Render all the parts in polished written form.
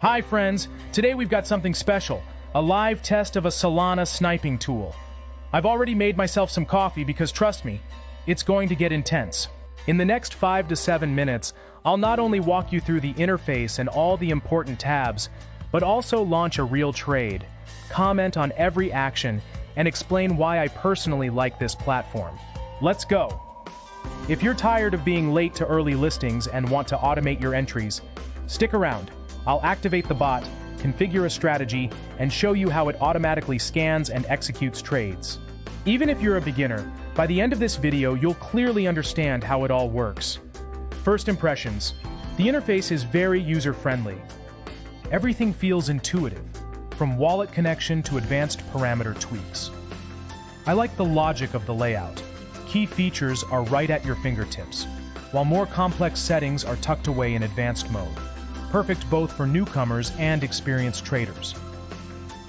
Hi friends, today we've got something special, a live test of a Solana sniping tool. I've already made myself some coffee because trust me, it's going to get intense. In the next 5 to 7 minutes, I'll not only walk you through the interface and all the important tabs, but also launch a real trade, comment on every action, and explain why I personally like this platform. Let's go! If you're tired of being late to early listings and want to automate your entries, stick around. I'll activate the bot, configure a strategy, and show you how it automatically scans and executes trades. Even if you're a beginner, by the end of this video you'll clearly understand how it all works. First impressions. The interface is very user-friendly. Everything feels intuitive, from wallet connection to advanced parameter tweaks. I like the logic of the layout. Key features are right at your fingertips, while more complex settings are tucked away in advanced mode. Perfect both for newcomers and experienced traders.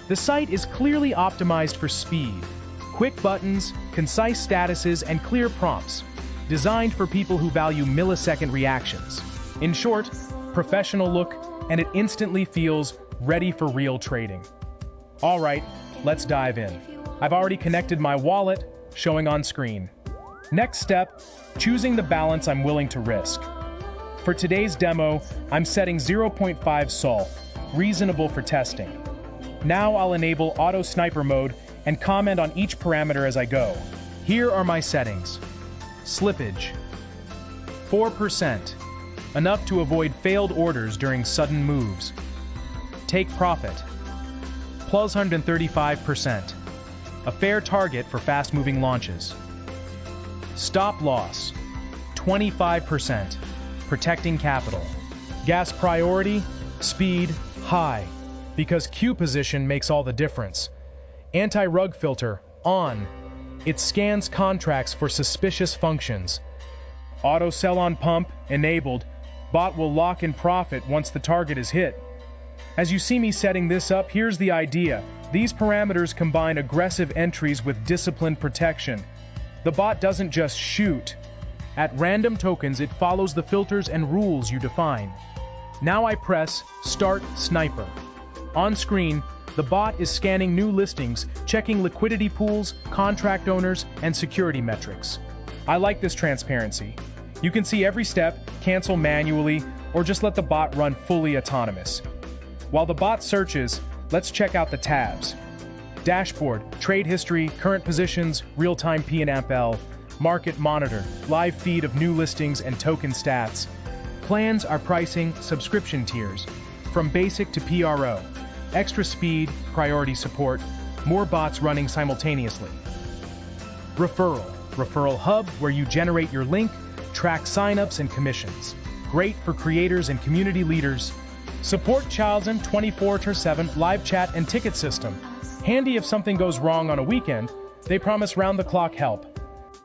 The site is clearly optimized for speed, quick buttons, concise statuses, and clear prompts, designed for people who value millisecond reactions. In short, professional look, and it instantly feels ready for real trading. All right, let's dive in. I've already connected my wallet, showing on screen. Next step, choosing the balance I'm willing to risk. For today's demo, I'm setting 0.5 Sol, reasonable for testing. Now I'll enable Auto Sniper mode and comment on each parameter as I go. Here are my settings. Slippage, 4%, enough to avoid failed orders during sudden moves. Take profit, plus 135%, a fair target for fast-moving launches. Stop loss, 25%. Protecting capital. Gas priority, speed, high, because queue position makes all the difference. Anti-rug filter, on. It scans contracts for suspicious functions. Auto sell on pump, enabled. Bot will lock in profit once the target is hit. As you see me setting this up, here's the idea. These parameters combine aggressive entries with disciplined protection. The bot doesn't just shoot. At random tokens, it follows the filters and rules you define. Now I press Start Sniper. On screen, the bot is scanning new listings, checking liquidity pools, contract owners, and security metrics. I like this transparency. You can see every step, cancel manually, or just let the bot run fully autonomous. While the bot searches, let's check out the tabs. Dashboard, trade history, current positions, real-time P&L, market monitor, live feed of new listings and token stats. Plans are pricing subscription tiers, from basic to PRO, extra speed, priority support, more bots running simultaneously. Referral hub, where you generate your link, track signups and commissions. Great for creators and community leaders. Support Children 24/7 live chat and ticket system. Handy if something goes wrong on a weekend, they promise round-the-clock help.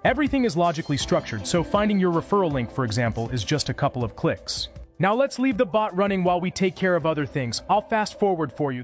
Everything is logically structured, so finding your referral link, for example, is just a couple of clicks. Now let's leave the bot running while we take care of other things. I'll fast forward for you.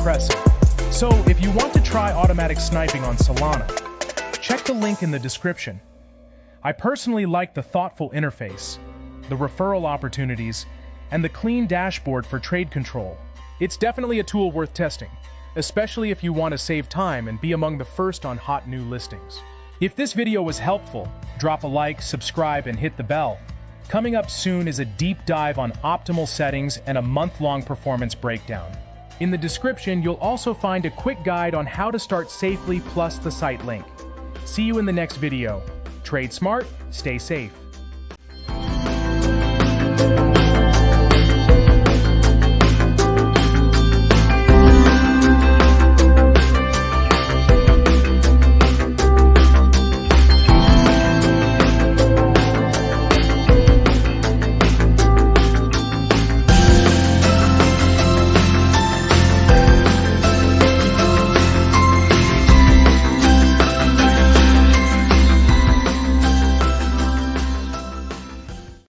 impressive. So, if you want to try automatic sniping on Solana, check the link in the description. I personally like the thoughtful interface, the referral opportunities, and the clean dashboard for trade control. It's definitely a tool worth testing, especially if you want to save time and be among the first on hot new listings. If this video was helpful, drop a like, subscribe, and hit the bell. Coming up soon is a deep dive on optimal settings and a month-long performance breakdown. In the description, you'll also find a quick guide on how to start safely plus the site link. See you in the next video. Trade smart, stay safe.